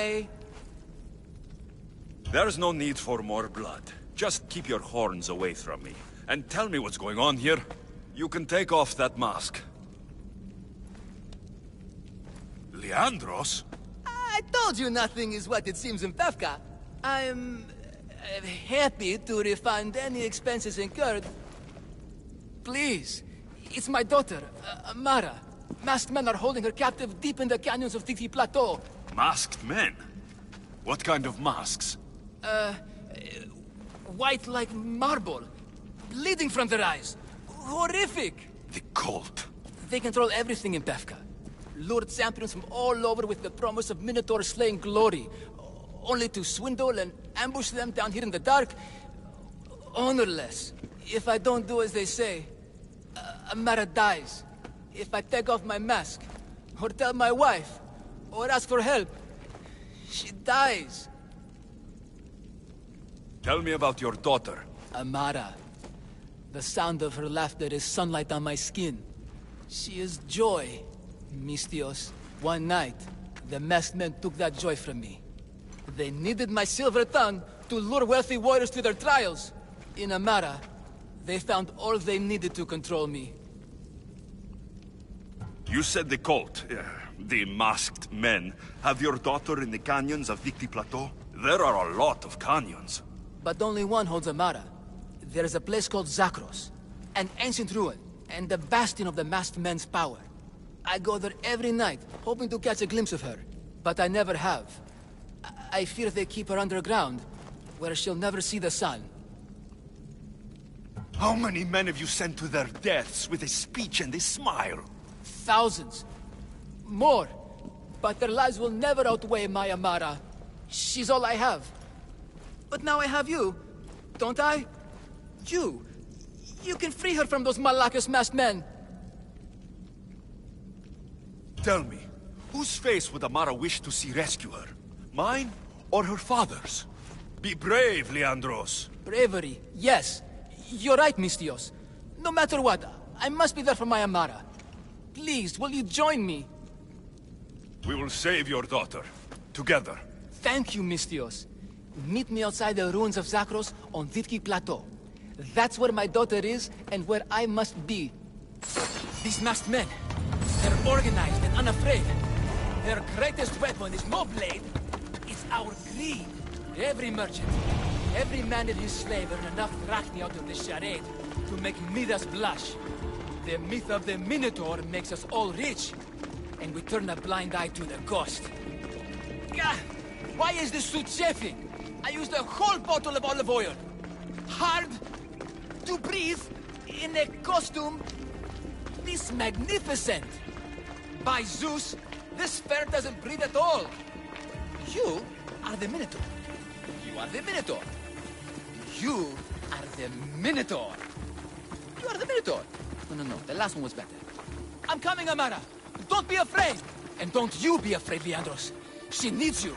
I... There's no need for more blood. Just keep your horns away from me. And tell me what's going on here. You can take off that mask. Leandros? I told you nothing is what it seems in Pevka. I'm... happy to refund any expenses incurred. Please. It's my daughter, Mara. Masked men are holding her captive deep in the canyons of Titi Plateau. Masked men? What kind of masks? White like marble. Bleeding from their eyes. Horrific! The cult. They control everything in Pevka. Lured champions from all over with the promise of Minotaur slaying glory. Only to swindle and ambush them down here in the dark. Honorless. If I don't do as they say, Amara dies. If I take off my mask, or tell my wife, or ask for help, she dies. Tell me about your daughter. Amara. The sound of her laughter is sunlight on my skin. She is joy, Mistios. One night, the masked men took that joy from me. They needed my silver tongue to lure wealthy warriors to their trials. In Amara, they found all they needed to control me. You said the cult, the masked men, have your daughter in the canyons of Dicti Plateau? There are a lot of canyons. But only one holds Amara. There is a place called Zakros, an ancient ruin, and the bastion of the masked men's power. I go there every night, hoping to catch a glimpse of her, but I never have. I fear they keep her underground, where she'll never see the sun. How many men have you sent to their deaths with a speech and a smile? Thousands. More. But their lives will never outweigh my Amara. She's all I have. But now I have you, don't I? You can free her from those Malakas masked men. Tell me, whose face would Amara wish to see rescue her? Mine or her father's? Be brave, Leandros. Bravery, yes. You're right, Mistios. No matter what, I must be there for my Amara. Please, will you join me? We will save your daughter. Together. Thank you, Mistios. Meet me outside the ruins of Zakros on Vitki Plateau. That's where my daughter is, and where I must be. These masked men, they're organized and unafraid. Their greatest weapon is no blade, it's our greed. Every merchant, every man and his slave earn enough drachmi out of this charade to make Midas blush. The myth of the Minotaur makes us all rich, and we turn a blind eye to the cost. Gah! Why is this suit chafing? I used a whole bottle of olive oil. Hard to breathe in a costume this magnificent. By Zeus, this fair doesn't breathe at all. You are the Minotaur. You are the Minotaur. You are the Minotaur. You are the Minotaur. No, the last one was better. I'm coming, Amara. Don't be afraid. And don't you be afraid, Leandros. She needs you.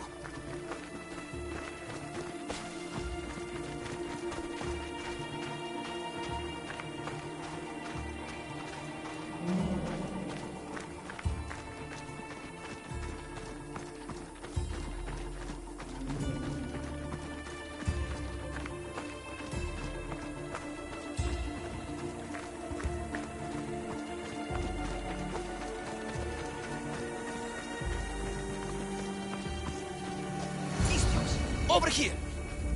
Over here!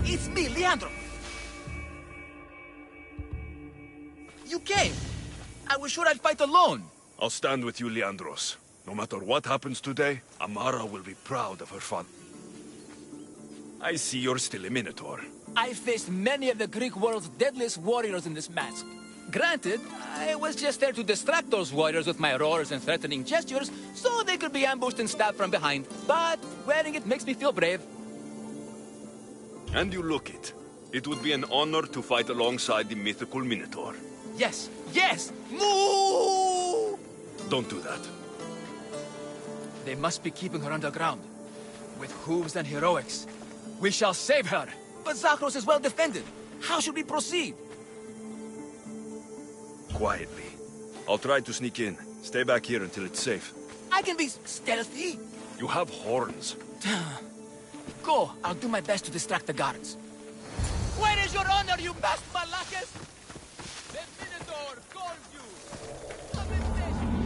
It's me, Leandro! You came! I was sure I'd fight alone! I'll stand with you, Leandros. No matter what happens today, Amara will be proud of her father. I see you're still a Minotaur. I faced many of the Greek world's deadliest warriors in this mask. Granted, I was just there to distract those warriors with my roars and threatening gestures, so they could be ambushed and stabbed from behind. But wearing it makes me feel brave. And you look it. It would be an honor to fight alongside the mythical Minotaur. Yes, yes! Moo! Don't do that. They must be keeping her underground. With hooves and heroics. We shall save her! But Zakros is well defended. How should we proceed? Quietly. I'll try to sneak in. Stay back here until it's safe. I can be stealthy. You have horns. go. I'll do my best to distract the guards. Where is your honor, you masked Malakas? The Minotaur calls you! Come in peace.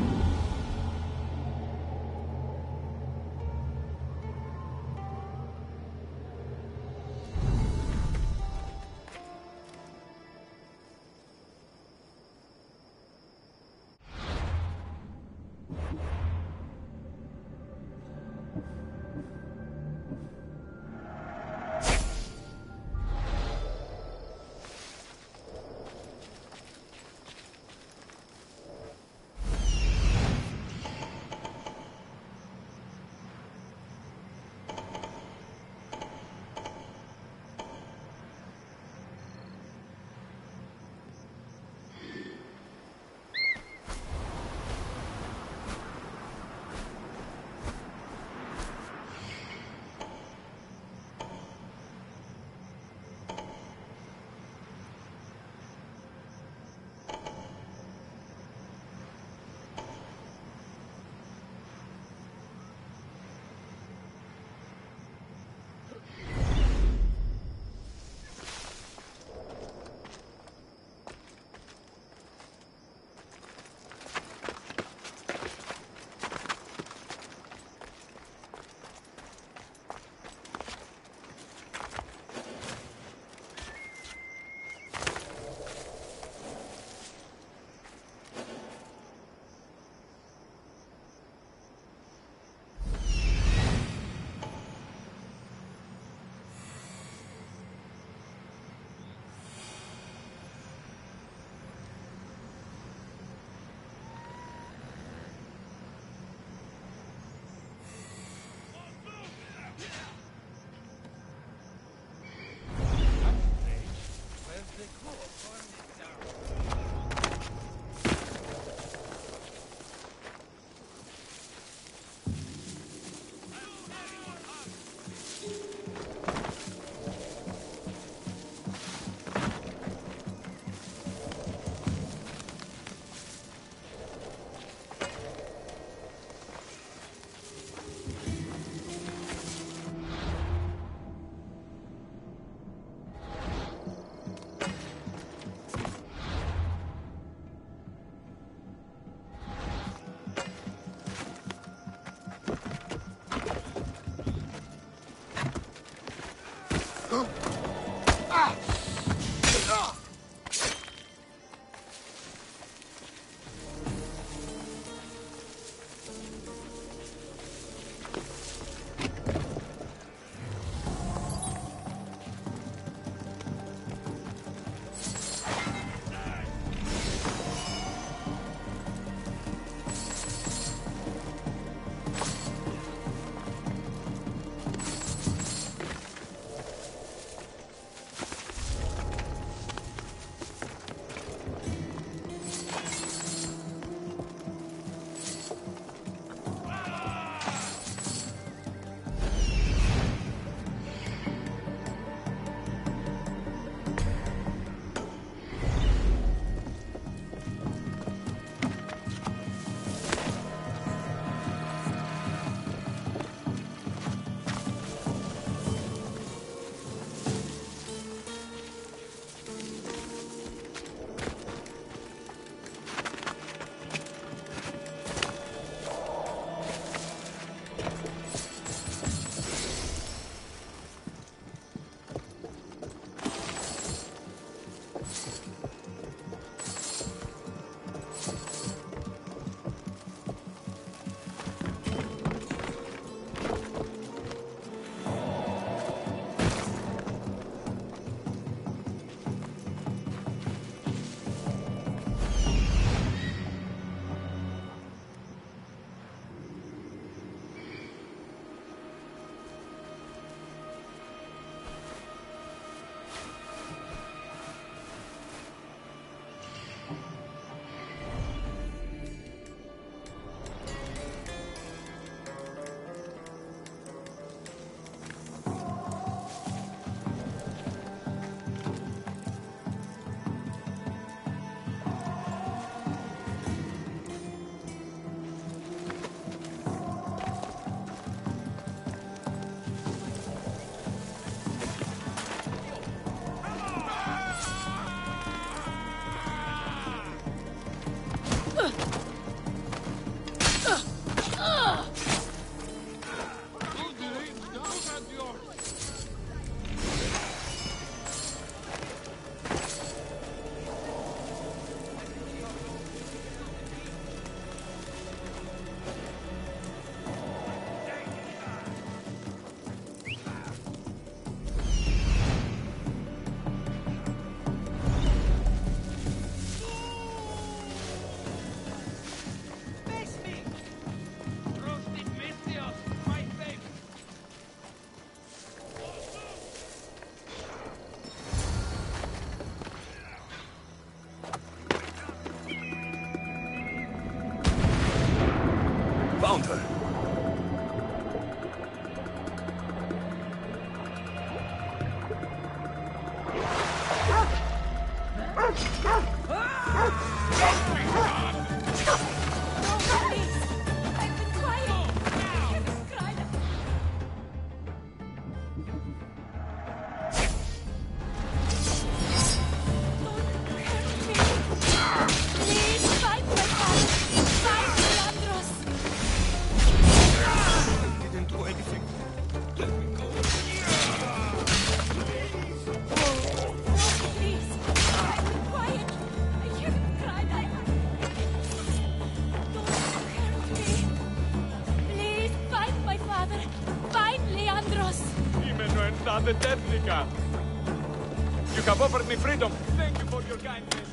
You have offered me freedom. Thank you for your kindness.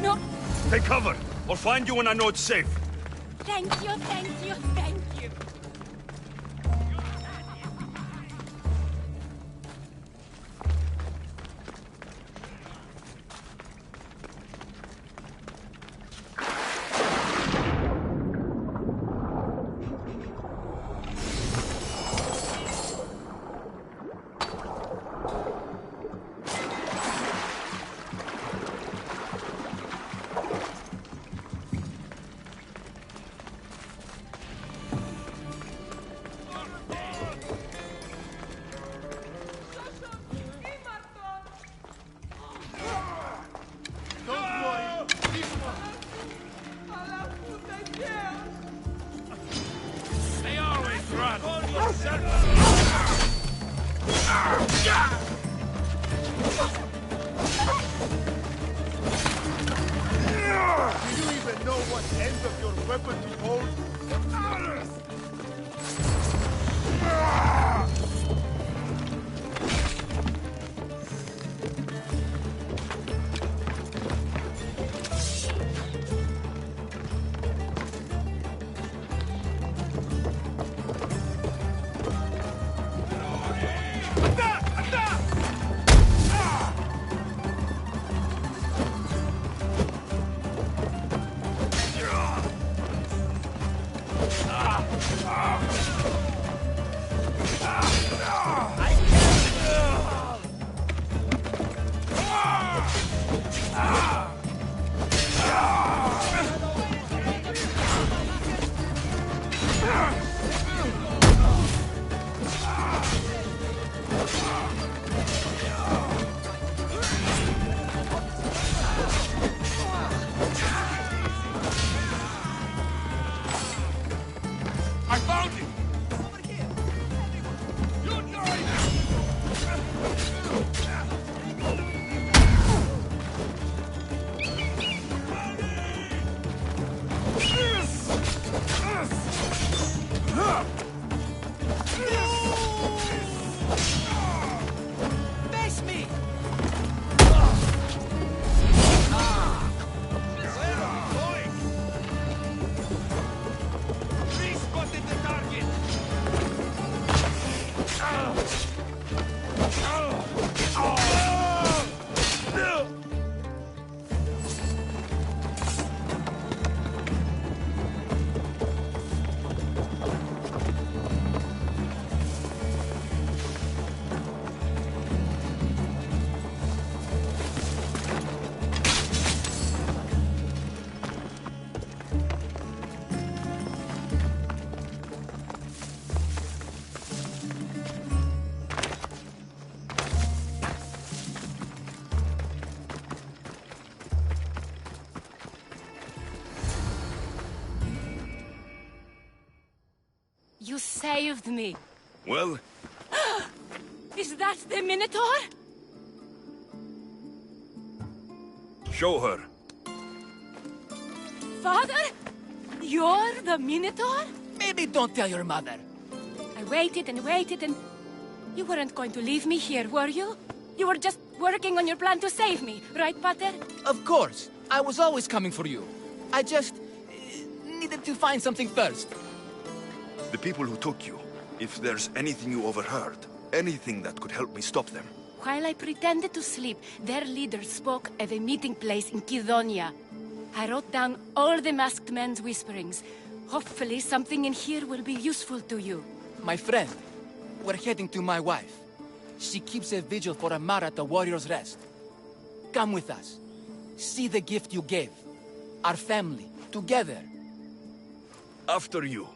No. Take cover. I'll find you when I know it's safe. Thank you, thank you, thank you. You saved me. Well? Is that the Minotaur? Show her. Father? You're the Minotaur? Maybe don't tell your mother. I waited and waited and... You weren't going to leave me here, were you? You were just working on your plan to save me, right, Pater? Of course. I was always coming for you. I just... needed to find something first. The people who took you, if there's anything you overheard, anything that could help me stop them. While I pretended to sleep, their leader spoke of a meeting place in Kidonia. I wrote down all the masked men's whisperings. Hopefully something in here will be useful to you. My friend, we're heading to my wife. She keeps a vigil for Amara at the Warrior's Rest. Come with us. See the gift you gave. Our family, together. After you.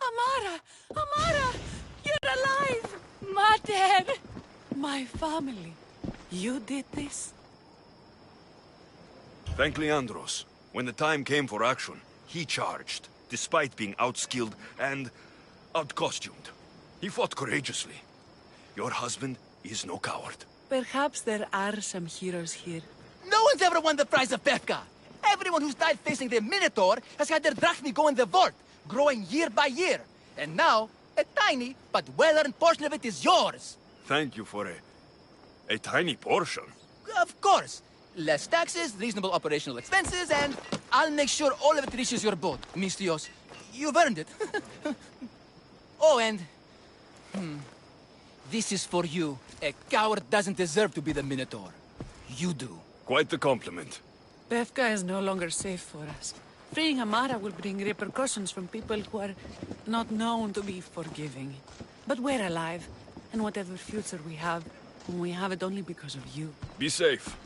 Amara! Amara! You're alive! Mater! My family. You did this? Thank Leandros. When the time came for action, he charged, despite being outskilled and outcostumed. He fought courageously. Your husband is no coward. Perhaps there are some heroes here. No one's ever won the prize of Befka. Everyone who's died facing the Minotaur has had their drachmi go in the vault, growing year by year. And now, a tiny but well-earned portion of it is yours. Thank you for a tiny portion. Of course. Less taxes, reasonable operational expenses, and I'll make sure all of it reaches your boat, Mistios. You've earned it. Oh, and... This is for you. A coward doesn't deserve to be the Minotaur. You do. Quite the compliment. Befka is no longer safe for us. Freeing Amara will bring repercussions from people who are not known to be forgiving. But we're alive, and whatever future we have it only because of you. Be safe.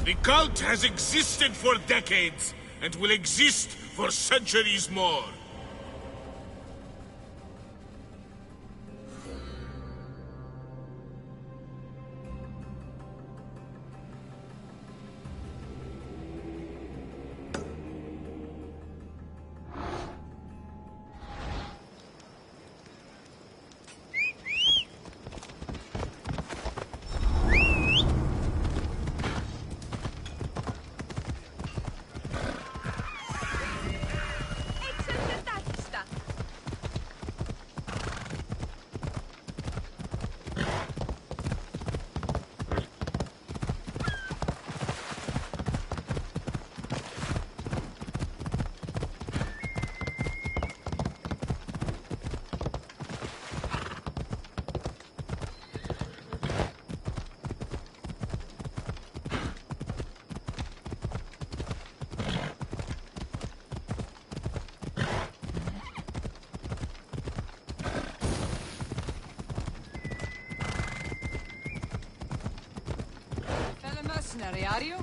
The cult has existed for decades, and will exist for centuries more. Mercenary, are you?